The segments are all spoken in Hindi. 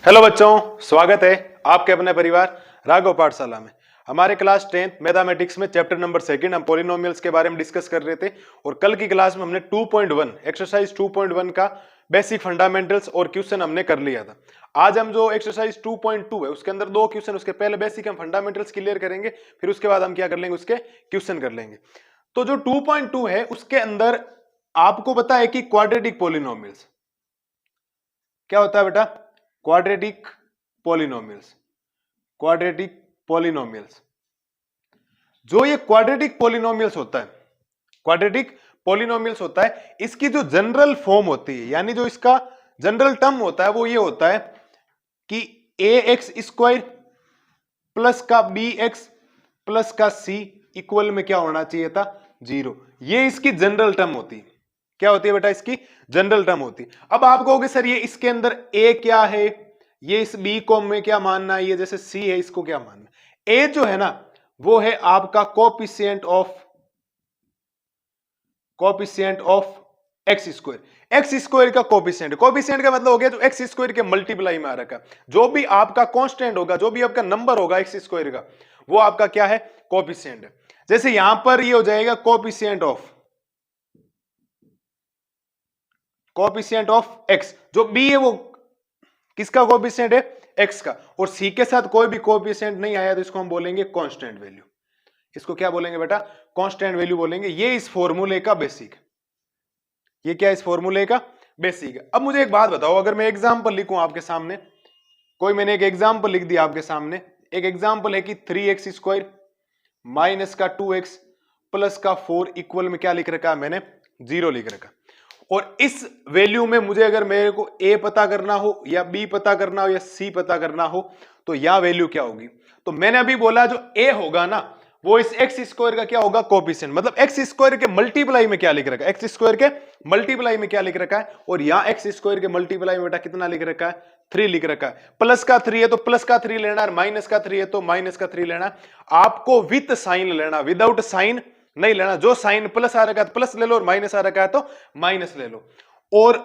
हेलो बच्चों, स्वागत है आपके अपने परिवार राघव पाठशाला में। हमारे क्लास 10th मैथमेटिक्स में चैप्टर नंबर 2 हम पॉलिनोमियल्स के बारे में डिस्कस कर रहे थे और कल की क्लास में हमने 2.1 एक्सरसाइज 2.1 का बेसिक फंडामेंटल्स और क्वेश्चन हमने कर लिया था। आज हम जो एक्सरसाइज 2.2 है उसके अंदर दो क्वेश्चन, उसके पहले बेसिक हम फंडामेंटल्स क्लियर करेंगे, फिर उसके बाद हम क्या कर लेंगे, उसके क्वेश्चन कर लेंगे। तो जो 2.2 है उसके अंदर आपको पता है कि क्वाड्रेटिक पॉलिनोमियल्स क्या होता है बेटा, क्वाड्रेटिक पॉलिनोमियल्स। क्वाड्रेटिक पॉलिनोमियल्स, जो ये क्वाड्रेटिक पॉलिनोमियल्स होता है, क्वाड्रेटिक पॉलिनोमियल्स होता है, इसकी जो जनरल फॉर्म होती है, यानी जो इसका जनरल टर्म होता है वो ये होता है कि ए एक्स स्क्वायर प्लस का बी एक्स प्लस का सी इक्वल में क्या होना चाहिए था, 0। ये इसकी जनरल टर्म होती है। क्या होती है बेटा, इसकी जनरल टर्म होती है। अब आप कहोगे सर ये इसके अंदर ए क्या है, ये इस बी को में क्या मानना है, ये जैसे सी है इसको क्या मानना है। ए जो है ना वो है आपका coefficient of x square. X square का कोएफिशिएंट, कोएफिशिएंट का मतलब हो गया जो एक्स स्क्वायर के मल्टीप्लाई में आ रखा है। जो भी आपका कांस्टेंट होगा, जो भी आपका नंबर होगा एक्स स्क्वायर का, वो आपका क्या है, कोएफिशिएंट है। जैसे यहां पर ये हो जाएगा कोएफिशिएंट ऑफ एक्स, जो बी है वो किसका कोएफिशिएंट है, एक्स का, और सी के साथ कोई भी कोएफिशिएंट नहीं आया तो इसको हम बोलेंगे कांस्टेंट वैल्यू। इसको क्या बोलेंगे बेटा, कांस्टेंट वैल्यू बोलेंगे। ये इस फॉर्मूले का बेसिक, ये क्या इस फॉर्मूले का बेसिक है। अब मुझे एक बात बताओ, अगर मैं एग्जांपल लिखूं आपके सामने, कोई मैंने एक एग्जांपल लिख दिया आपके सामने, एक एग्जांपल है कि 3x स्क्वायर माइनस का 2x प्लस का 4 इक्वल में क्या लिख रखा है मैंने, 0 लिख रखा। और इस वैल्यू में मुझे अगर मेरे को a पता करना हो या b पता करना हो या c पता करना हो तो यह वैल्यू क्या होगी। तो मैंने अभी बोला जो a होगा ना वो इस एक्स स्क्वायर का क्या होगा, कोएफिशिएंट। मतलब एक्स स्क्वायर के मल्टीप्लाई में क्या लिख रखा है, एक्स स्क्वायर के मल्टीप्लाई में क्या लिख रखा है, और यहां एक्स स्क्वायर के मल्टीप्लाई में बेटा कितना लिख रखा है, 3 लिख रखा है। प्लस का 3 है तो प्लस का 3 लेना है, माइनस का 3 है तो माइनस का 3 लेना है। आपको विद साइन लेना, विदाउट साइन नहीं लेना। जो साइन प्लस आ रखा है तो प्लस ले लो, और माइनस आ रखा है तो माइनस ले लो। और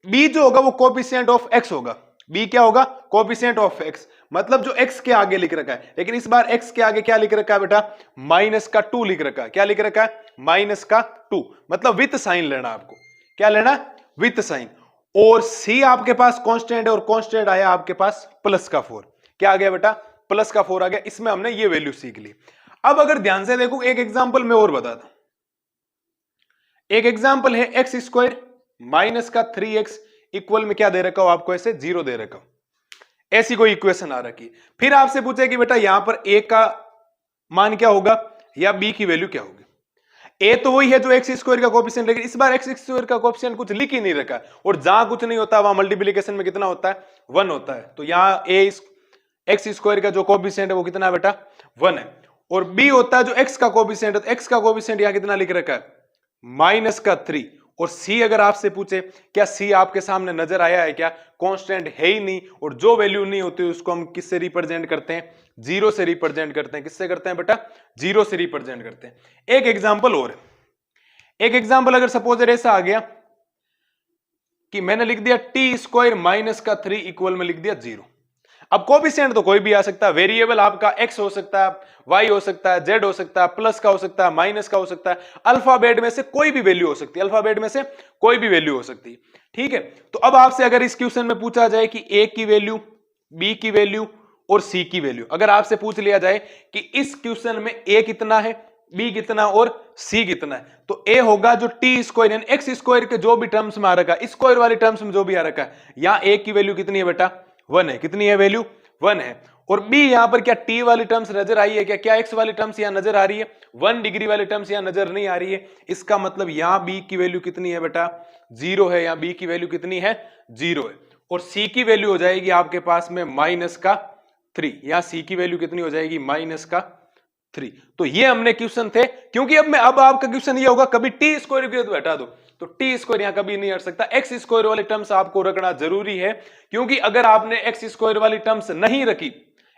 b जो होगा वो कोएफिशिएंट ऑफ x होगा। b क्या होगा, कोएफिशिएंट ऑफ x, मतलब जो x के आगे लिख रखा है। लेकिन इस बार x के आगे क्या लिख रखा है बेटा, माइनस का 2 लिख रखा है। क्या लिख रखा है, माइनस का 2, मतलब विथ साइन लेना आपको। क्या लेना, विथ साइन। और c आपके पास कांस्टेंट है, और कांस्टेंट आया आपके पास प्लस का 4। क्या आ गया बेटा, प्लस का 4 आ गया। इसमें हमने ये वैल्यू सीख ली। अब अगर ध्यान से देखो, एक एग्जांपल मैं और बताता हूं। एक एग्जांपल है एक्स स्क्वायर माइनस का 3x इक्वल में क्या दे रखा हो आपको, ऐसे 0 दे रखा हो, ऐसी कोई इक्वेशन आ रखी। फिर आपसे पूछे कि बेटा यहां पर a का मान क्या होगा या b की वैल्यू क्या होगी। a तो वही है जो एक्स स्क्वायर का कोएफिशिएंट, लेकिन इस बार एक्स स्क्वायर का कोएफिशिएंट कुछ लिख ही नहीं रखा, और जहां कुछ नहीं होता वहां मल्टीप्लिकेशन में कितना होता है, 1 होता है। तो यहां एक्स स्क्वायर का जो कोएफिशिएंट है वो कितना है बेटा, 1 है। और b होता है जो x का कोएफिशिएंट है, तो x का कोएफिशिएंट यहां कितना लिख रखा है, माइनस का 3। और c अगर आपसे पूछे, क्या c आपके सामने नजर आया है क्या, कांस्टेंट है ही नहीं। और जो वैल्यू नहीं होती उसको हम किससे रिप्रेजेंट करते हैं, 0 से रिप्रेजेंट करते हैं। किससे करते हैं बेटा, 0 से रिप्रेजेंट करते हैं। एक एग्जांपल और, एक एग्जांपल अगर सपोज ऐसा आ गया कि मैंने लिख दिया टी स्क्वायर माइनस का 3 इक्वल में लिख दिया 0। अब कोएफिशिएंट तो कोई भी आ सकता है, वेरिएबल आपका x हो सकता है, y हो सकता है, z हो सकता है, प्लस का हो सकता है, माइनस का हो सकता है, अल्फाबेट में से कोई भी वैल्यू हो सकती है, अल्फाबेट में से कोई भी वैल्यू हो सकती है। ठीक है, तो अब आपसे अगर इस क्वेश्चन में पूछा जाए कि a की वैल्यू, b की वैल्यू और c की वैल्यू, अगर आपसे पूछ लिया जाए कि इस क्वेश्चन में a कितना है, b कितना और c कितना है, तो a होगा जो टी स्क्वायर यानी एक्स स्क्वायर के जो भी टर्म्स में आ रखा है, स्क्वायर वाली टर्म्स में जो भी आ रखा है, यहां a की वैल्यू कितनी है बेटा, 1 है। कितनी है वैल्यू, 1 है। और b यहां पर क्या t वाली टर्म्स नजर आई है क्या, क्या x वाली टर्म्स यहां नजर आ रही है, 1 डिग्री वाली टर्म्स यहां नजर नहीं आ रही है। इसका मतलब यहां b की वैल्यू कितनी है बेटा, 0 है। यहां b की वैल्यू कितनी है, 0 है। और c की वैल्यू हो जाएगी आपके पास में माइनस का 3। यहां c की वैल्यू कितनी हो जाएगी, माइनस का 3। तो ये हमने क्वेश्चन थे, क्योंकि अब आपका क्वेश्चन ये होगा कभी टी स्क्वायर की हटा दो, तो टी स्क्वायर यहां कभी नहीं हट सकता। एक्स स्क्वायर वाली टर्म्स आपको रखना जरूरी है, क्योंकि अगर आपने एक्स स्क्वायर वाली टर्म्स नहीं रखी,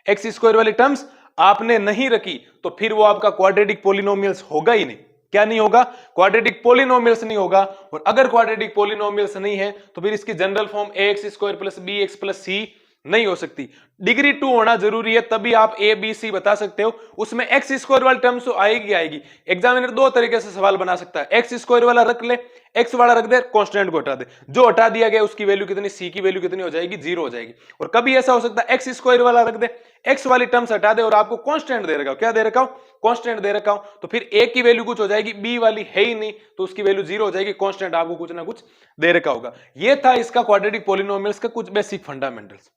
एक्स स्क्वायर वाली टर्म्स आपने नहीं रखी, तो फिर वो आपका क्वाड्रेटिक पॉलिनोमियल्स होगा ही नहीं। क्या नहीं होगा, क्वाड्रेटिक पॉलिनोमियल्स नहीं होगा। और अगर क्वाड्रेटिक पॉलिनोमियल्स नहीं है तो फिर इसकी general form ax square plus bx plus c नहीं हो सकती। डिग्री 2 होना जरूरी है, तभी आप ए बी सी बता सकते हो। उसमें एक्स स्क्वायर वाली टर्म्स तो आएगी आएगी। एग्जामिनर दो तरीके से सवाल बना सकता है, एक्स स्क्वायर वाला रख ले, एक्स वाला रख दे, कांस्टेंट को हटा दे, जो हटा दिया गया उसकी वैल्यू कितनी, सी की वैल्यू कितनी हो जाएगी, 0 हो जाएगी। और कभी ऐसा हो सकता है एक्स स्क्वायर वाला रख दे, एक्स वाली टर्म्स हटा दे और आपको कांस्टेंट दे रखा हो, क्या दे रखा हो, कांस्टेंट दे रखा हो, तो फिर ए की वैल्यू कुछ हो जाएगी, बी वाली है ही नहीं तो उसकी वैल्यू 0 हो जाएगी, कांस्टेंट आपको कुछ ना कुछ दे रखा होगा। ये था इसका क्वाड्रेटिक पॉलिनोमियल्स का कुछ बेसिक फंडामेंटल्स।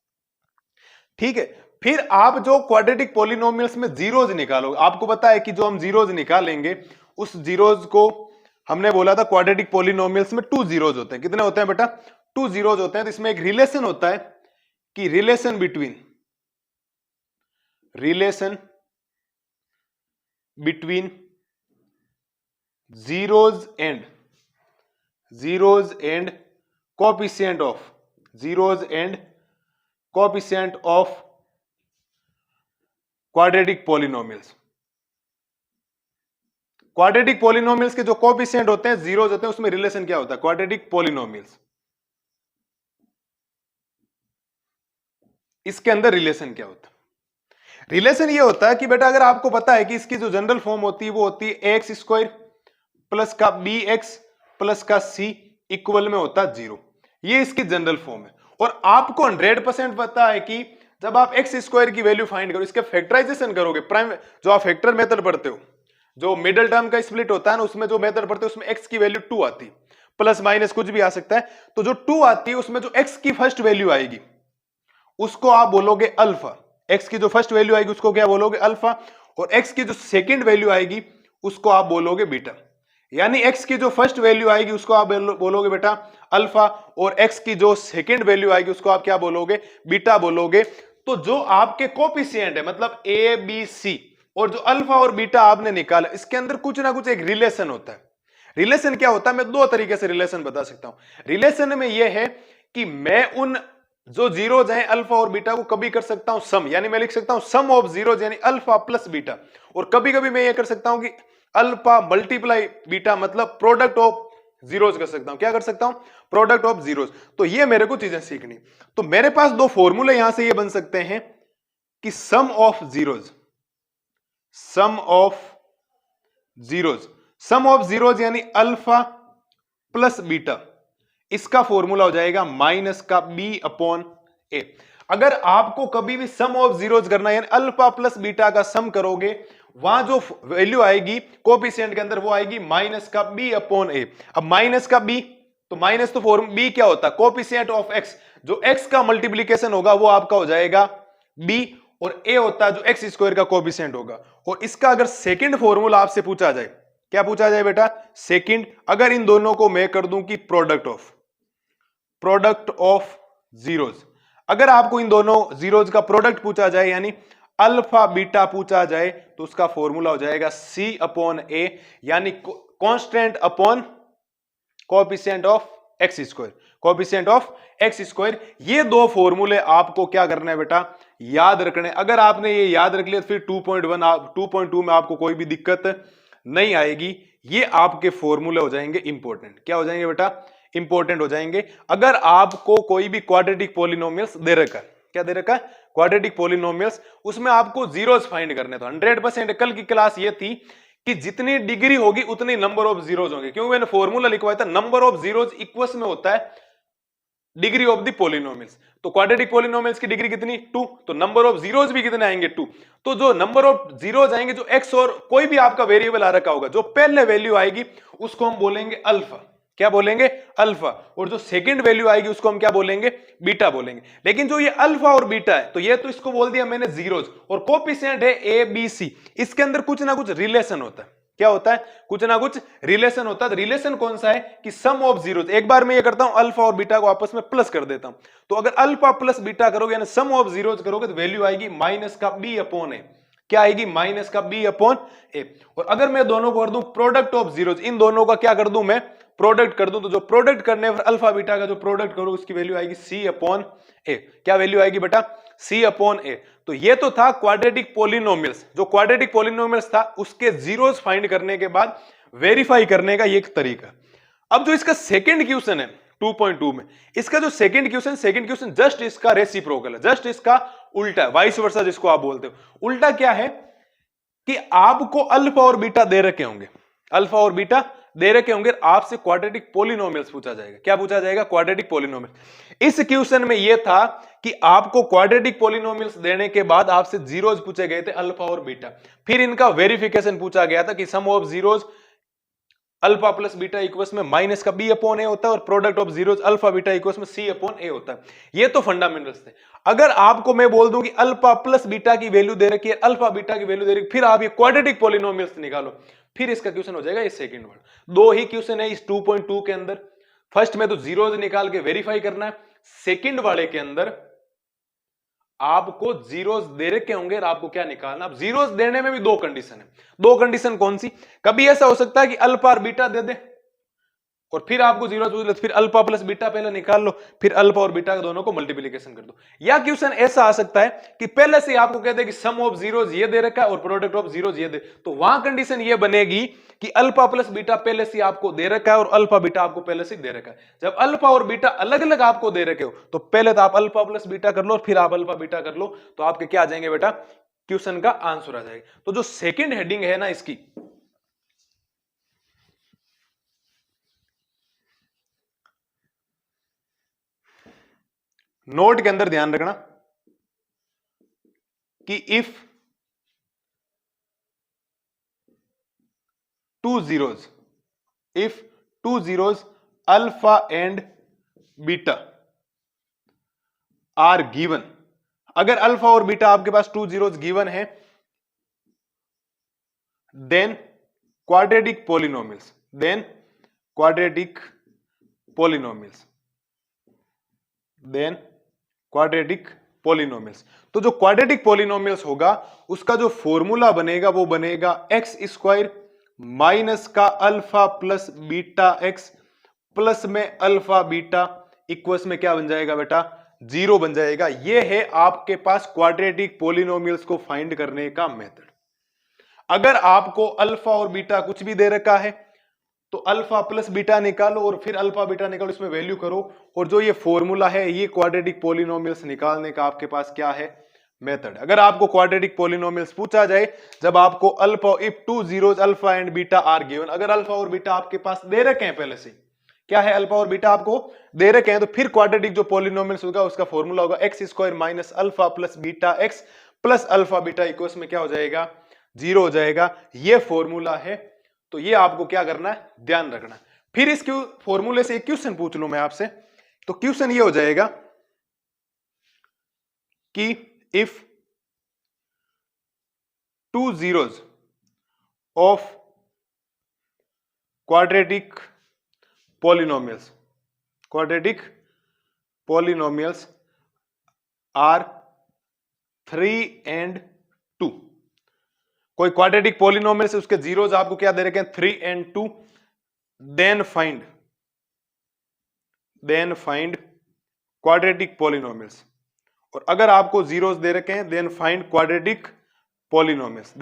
ठीक है, फिर आप जो क्वाड्रेटिक पॉलिनोमियल्स में जीरोज निकालोगे, आपको पता है कि जो हम जीरोज निकालेंगे उस जीरोज को हमने बोला था क्वाड्रेटिक पॉलिनोमियल्स में 2 जीरोज होते हैं। कितने होते हैं बेटा, 2 जीरोज होते हैं। तो इसमें एक रिलेशन होता है कि relation between zeros and coefficient of quadratic polynomials. Quadratic polynomials के जो कोएफिशिएंट होते हैं, जीरोज होते हैं, उसमें रिलेशन क्या होता है, क्वाड्रेटिक पॉलिनोमियल्स, इसके अंदर रिलेशन क्या होता है। रिलेशन ये होता है कि बेटा अगर आपको पता है कि इसकी जो जनरल फॉर्म होती है वो होती है ए एक्स स्क्वायर प्लस का बी एक्स प्लस का सी इक्वल में होता है 0, ये इसकी जनरल फॉर्म है। और आपको 100% पता है कि जब आप एक्स स्क्वायर की वैल्यू फाइंड करो, इसके फैक्टराइजेशन करोगे, प्राइम जो आप फैक्टर मेथड पढ़ते हो, जो मिडिल टर्म का स्प्लिट होता है ना, उसमें जो मेथड पढ़ते हो उसमें एक्स की वैल्यू 2 आती है, प्लस माइनस कुछ भी आ सकता है। तो जो 2 आती है उसमें जो एक्स की फर्स्ट वैल्यू आएगी उसको आप बोलोगे अल्फा, एक्स की जो फर्स्ट वैल्यू आएगी उसको क्या बोलोगे, अल्फा। और एक्स की जो सेकंड वैल्यू आएगी उसको आप बोलोगे बीटा। यानी एक्स की जो फर्स्ट वैल्यू आएगी उसको आप बोलोगे बेटा अल्फा, और एक्स की जो सेकंड वैल्यू आएगी उसको आप क्या बोलोगे, बीटा बोलोगे। तो जो आपके कोएफिशिएंट है, मतलब ए बी सी, और जो अल्फा और बीटा आपने निकाला, इसके अंदर कुछ ना कुछ एक रिलेशन होता है। रिलेशन क्या होता है, मैं दो तरीके से रिलेशन बता सकता हूं। रिलेशन में यह है कि मैं उन जो जीरोज हैं अल्फा और बीटा को कभी कर सकता हूं सम, यानी मैं लिख सकता हूं सम ऑफ जीरोज यानी अल्फा प्लस बीटा, और कभी कभी मैं ये कर सकता हूं कि अल्फा मल्टीप्लाई बीटा, मतलब प्रोडक्ट ऑफ जीरोज कर सकता हूं। क्या कर सकता हूं, प्रोडक्ट ऑफ जीरोज। तो ये मेरे को चीजें सीखनी। तो मेरे पास दो फॉर्मूले यहां से ये बन सकते हैं कि सम ऑफ जीरोज यानी अल्फा प्लस बीटा, इसका फॉर्मूला हो जाएगा माइनस का बी अपॉन ए। अगर आपको कभी भी सम ऑफ जीरोज करना है, यानी अल्फा प्लस बीटा का सम करोगे, वहां जो वैल्यू आएगी कोएफिशिएंट के अंदर वो आएगी माइनस का बी अपॉन ए। अब माइनस का बी, तो माइनस तो फॉर्म बी क्या होता है, कोएफिशिएंट ऑफ एक्स, जो एक्स का मल्टीप्लीकेशन होगा वो आपका हो जाएगा बी, और ए होता है जो एक्स स्क्वायर का कोएफिशिएंट होगा। और इसका अगर सेकंड फॉर्मूला आपसे पूछा जाए, क्या पूछा जाए बेटा, सेकंड, अगर इन दोनों को मैं कर दूं कि प्रोडक्ट ऑफ जीरोज, अगर आपको इन दोनों जीरोज का प्रोडक्ट पूछा जाए यानी अल्फा बीटा पूछा जाए, तो उसका फॉर्मूला हो जाएगा सी अपॉन ए, यानी constant upon coefficient of x square. ये दो फॉर्मूले आपको क्या करना है बेटा, याद रखने। अगर आपने ये याद रख लिया तो फिर 2.2 में आपको कोई भी दिक्कत नहीं आएगी। ये आपके फॉर्मूले हो जाएंगे इंपॉर्टेंट। क्या हो जाएंगे बेटा, इंपॉर्टेंट हो जाएंगे। अगर आपको कोई भी क्वाड्रेटिक पॉलिनोमियल्स दे रखा है, क्या दे रखा है, क्वाड्रेटिक पॉलिनोमियल्स, उसमें आपको जीरोस फाइंड करने, तो 100% कल की क्लास ये थी कि जितनी डिग्री होगी उतनी नंबर ऑफ जीरोज होंगे, क्योंकि मैंने फॉर्मूला लिखवाया था नंबर ऑफ जीरोज इक्वल्स में होता है डिग्री ऑफ द पॉलिनोमियल्स। तो क्वाड्रेटिक पॉलिनोमियल्स की डिग्री कितनी, 2, तो नंबर ऑफ जीरोज भी कितने आएंगे, 2। तो जो नंबर ऑफ जीरोज आएंगे, जो एक्स और कोई भी आपका वेरिएबल आ रखा होगा, जो पहले वैल्यू आएगी उसको हम बोलेंगे अल्फा, क्या बोलेंगे, अल्फा, और जो सेकंड वैल्यू आएगी उसको हम क्या बोलेंगे, बीटा बोलेंगे। लेकिन जो ये अल्फा और बीटा है, तो ये तो इसको बोल दिया मैंने जीरोज, और कोएफिशिएंट है ए बी सी, इसके अंदर कुछ ना कुछ रिलेशन होता है। क्या होता है, कुछ ना कुछ रिलेशन होता है। रिलेशन कौन सा है कि सम ऑफ जीरोज। एक बार मैं ये करता हूं, अल्फा और बीटा को आपस में प्लस कर देता हूं, तो अगर अल्फा प्लस बीटा करोगे यानी सम ऑफ जीरोज करोगे, तो वैल्यू आएगी माइनस का बी अपॉन ए। क्या आएगी, माइनस का बी अपॉन ए। और अगर मैं दोनों को कर दूं प्रोडक्ट ऑफ जीरोज, इन दोनों का क्या कर दूं मैं, प्रोडक्ट कर दूं, तो जो प्रोडक्ट करने पर अल्फा बीटा का जो प्रोडक्ट करो उसकी वैल्यू आएगी सी अपॉन ए। क्या वैल्यू आएगी बेटा, सी अपॉन ए। तो ये तो था क्वाड्रेटिक पॉलिनोमियल्स। जो क्वाड्रेटिक पॉलिनोमियल्स था उसके जीरोस फाइंड करने के बाद वेरीफाई करने का ये एक तरीका। अब जो इसका सेकंड क्वेश्चन है 2.2 में। इसका जो सेकंड क्वेश्चन जस्ट इसका रेसिप्रोकल है, जस्ट इसका उल्टा है, वाइस वर्सा जिसको आप बोलते हो। उल्टा क्या है कि आपको अल्फा और बीटा दे रखे होंगे, अल्फा और बीटा दे रखे होंगे, आपसे क्वाड्रेटिक पॉलिनोमियल्स पूछा जाएगा। क्या पूछा जाएगा? Quadratic polynomial. इस क्वेश्चन में यह था कि आपको क्वाड्रेटिक पॉलिनोमियल्स देने के बाद आपसे जीरोज पूछे गए थे, अल्फा और बीटा। फिर इनका वेरिफिकेशन पूछा गया था कि sum of zeros alpha plus beta equals में माइनस का बी अपॉन ए होता है और product of zeros alpha beta equals में सी अपॉन ए होता है। ये तो फंडामेंटल्स थे। अगर आपको मैं बोल दूं कि अल्फा प्लस बीटा की वैल्यू दे रखी है, अल्फा बीटा की वैल्यू दे रखी है, फिर आप ये क्वाड्रेटिक पॉलिनोमियल्स निकालो, फिर इसका क्वेश्चन हो जाएगा ये सेकंड वर्ड। दो ही क्वेश्चन है इस 2.2 के अंदर। फर्स्ट में तो जीरोज निकाल के वेरीफाई करना है, सेकंड वाले के अंदर आपको जीरोस दे रखे होंगे और आपको क्या निकालना। अब जीरोस देने में भी दो कंडीशन है। दो कंडीशन कौन सी? कभी ऐसा हो सकता है कि अल्फा और बीटा दे दे और फिर आपको जीरो पूछ ले, फिर अल्फा प्लस बीटा पहले निकाल लो, फिर अल्फा और बीटा दोनों को मल्टीप्लिकेशन कर दो। या क्वेश्चन ऐसा आ सकता है कि पहले से आपको कहते हैं कि सम ऑफ जीरोज ये दे रखा है और प्रोडक्ट ऑफ जीरोज ये दे, तो वहां कंडीशन ये बनेगी कि अल्फा प्लस बीटा पहले से आपको दे रखा है और अल्फा बीटा आपको पहले से दे रखा है। जब अल्फा और बीटा अलग अलग आपको दे रखे हो तो पहले तो आप अल्फा प्लस बीटा कर लो और फिर आप अल्फा बीटा कर लो, तो आपके क्या आ जाएंगे बेटा? क्वेश्चन का आंसर आ जाएगा। तो जो सेकंड हेडिंग है ना इसकी, नोट के अंदर ध्यान रखना कि if two zeros alpha and beta are given, अगर अल्फा और बीटा आपके पास टू जीरोज गिवन है, then quadratic polynomials, then quadratic polynomials. तो जो क्वाड्रेटिक पॉलिनोमियल्स होगा उसका जो फॉर्मूला बनेगा वो बनेगा एक्स स्क्वायर माइनस का alpha plus beta x plus में अल्फा बीटा इक्वल्स में क्या बन जाएगा बेटा? जीरो बन जाएगा। ये है आपके पास क्वाड्रेटिक पॉलिनोमियल्स को फाइंड करने का मेथड। अगर आपको अल्फा और बीटा कुछ भी दे रखा है तो अल्फा प्लस बीटा निकालो और फिर अल्फा बीटा निकालो, इसमें वैल्यू करो, और जो ये फॉर्मूला है ये क्वाड्रेटिक पॉलिनोमियल्स निकालने का आपके पास क्या है? मेथड। अगर आपको क्वाड्रेटिक पॉलिनोमियल्स पूछा जाए, जब आपको alpha, if two zeros alpha and beta are given, अगर अल्फा और बीटा आपके पास दे रखे हैं पहले से, क्या है? अल्फा और बीटा आपको दे रखे हैं, तो फिर क्वाड्रेटिक जो पॉलिनोमियल्स होगा उसका फॉर्मूला होगा x square minus alpha plus beta x plus alpha beta equals में क्या हो जाएगा? जीरो हो जाएगा। ये फॉर्मूला है, तो ये आपको क्या करना है? ध्यान रखना। फिर इस फॉर्मूले से एक क्वेश्चन पूछ लूं मैं आपसे, तो क्वेश्चन ये हो जाएगा कि if two zeros of quadratic polynomials are 3 and 2, कोई क्वाड्रेटिक पॉलिनोमियल से उसके जीरोज आपको क्या दे रखे हैं? 3 and 2, then find quadratic polynomials. और अगर आपको जीरोज दे रखे हैं देन फाइंड क्वाड्रेटिक पॉलिनोमियल्स।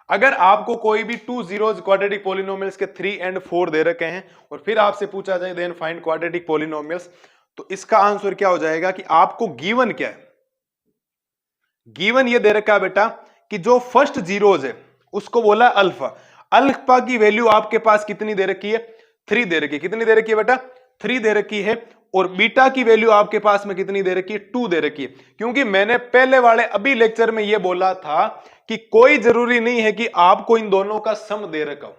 अगर आपको कोई भी टू जीरोज क्वाड्रेटिक पॉलिनोमियल्स के 3 and 4 दे रखे हैं और फिर आपसे पूछा जाए देन फाइंड क्वाड्रेटिक पॉलिनोमियल्स, तो इसका आंसर क्या हो जाएगा कि आपको गिवन क्या है? गिवन ये दे रखा है बेटा कि जो फर्स्ट जीरोज है उसको बोला अल्फा। अल्फा की वैल्यू आपके पास कितनी दे रखी है? 3 दे रखी है। कितनी दे रखी है बेटा? 3 दे रखी है। और बीटा की वैल्यू आपके पास में कितनी दे रखी है? 2 दे रखी है। क्योंकि मैंने पहले वाले अभी लेक्चर में यह बोला था कि कोई जरूरी नहीं है कि आपको इन दोनों का सम दे रखा हो,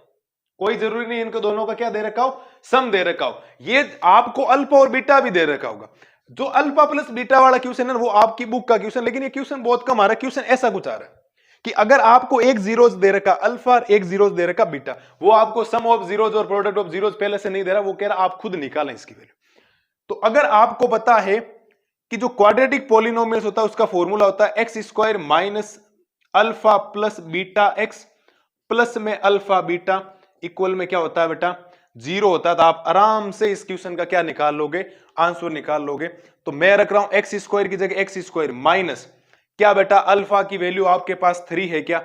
कोई जरूरी नहीं इनको दोनों का क्या दे रखा हो? सम दे रखा हो। ये आपको अल्फा और बीटा भी दे रखा होगा। जो अल्फा प्लस बीटा वाला क्वेश्चन है वो आपकी बुक का क्वेश्चन, लेकिन ये क्वेश्चन बहुत कम आ रहा है। क्वेश्चन ऐसा कुछ आ रहा है कि अगर आपको एक जीरोज दे रखा अल्फा और एक जीरोज दे रखा बीटा, वो आपको सम ऑफ जीरोज और प्रोडक्ट ऑफ जीरोज पहले से नहीं दे रहा, वो कह रहा आप खुद निकालें इसकी वैल्यू। तो अगर आपको पता है कि जो क्वाड्रेटिक पॉलिनोमियल्स होता है उसका फॉर्मूला होता है x square minus alpha plus beta x plus में अल्फा बीटा इक्वल में क्या होता है बेटा? जीरो होता है। तो आप आराम से इस क्वेश्चन का क्या निकाल लोगे? आंसर निकाल लोगे। तो मैं रख रहा हूं एक्स स्क्वायर की जगह एक्स स्क्वायर माइनस क्या बेटा? अल्फा की वैल्यू आपके पास 3 है क्या,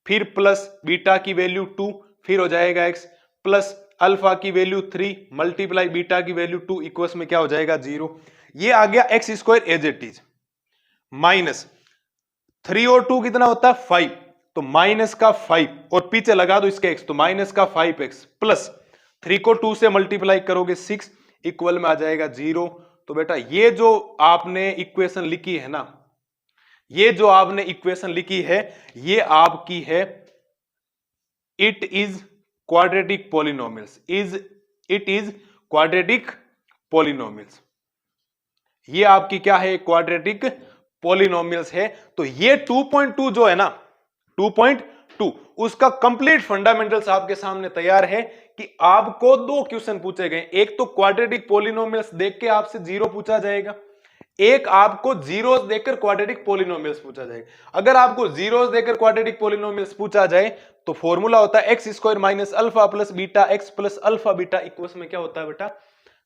फिर प्लस बीटा की वैल्यू 2, फिर हो जाएगा एक्स प्लस अल्फा की वैल्यू 3 मल्टीप्लाई बीटा की वैल्यू 2 इक्वल्स में क्या हो जाएगा 0। ये आ गया x square as it is minus 3 और 2 कितना होता है 5, तो माइनस का 5 और पीछे लगा दो इसके x, तो माइनस का 5x प्लस 3 को 2 से मल्टीप्लाई करोगे 6 इक्वल में आ जाएगा 0। तो बेटा ये जो आपने इक्वेशन लिखी है ना, ये जो आपने इक्वेशन लिखी है ये आपकी है it is quadratic polynomials, it is quadratic polynomials. ये आपकी क्या है क्वाड्रेटिक पॉलिनोमियल्स है। तो ये 2.2 जो है ना 2.2 उसका कंप्लीट फंडामेंटल्स आपके सामने तैयार है कि आपको दो क्वेश्चन पूछे गए, एक तो क्वाड्रेटिक पॉलिनोमियल्स देख के आपसे जीरो पूछा जाएगा, एक आपको जीरोस देकर क्वाड्रेटिक पॉलिनोमियल्स पूछा जाएगा। अगर आपको जीरोस देकर क्वाड्रेटिक पॉलिनोमियल्स पूछा जाए तो फॉर्मूला होता है x square minus alpha plus beta x plus alpha beta equals में क्या होता है बेटा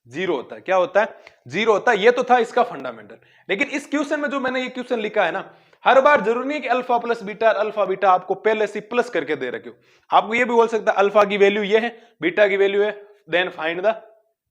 जीरो होता है। क्या होता है जीरो होता है। ये तो था इसका फंडामेंटल, लेकिन इस क्वेश्चन में जो मैंने ये क्वेश्चन लिखा है ना, हर बार जरूरी नहीं कि alpha plus beta alpha beta आपको पहले से प्लस करके दे रखे हो। आपको ये भी बोल सकता है अल्फा की वैल्यू ये है बीटा की वैल्यू है, then find the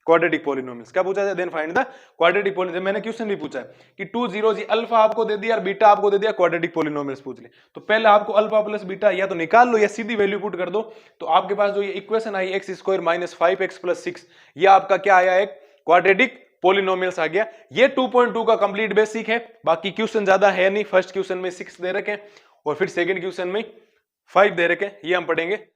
quadratic polynomials. क्या पूछा जाए then find the quadratic polynomials. मैंने क्वेश्चन भी पूछा है कि 2 0 जी अल्फा आपको दे दिया और बीटा आपको दे दिया, क्वाड्रेटिक पॉलिनोमियल्स पूछ ले, तो पहले आपको अल्फा प्लस बीटा या तो निकाल लो या सीधी वैल्यू पुट कर दो। तो आपके पास जो ये इक्वेशन आई x square minus 5x plus 6, ये आपका क्या आया एक क्वाड्रेटिक पॉलिनोमियल्स आ गया। ये 2.2 का कंप्लीट बेसिक है, बाकी क्वेश्चन ज्यादा है नहीं। फर्स्ट क्वेश्चन में 6 दे रखे और फिर सेकंड क्वेश्चन में 5 दे रखे, ये हम पढ़ेंगे।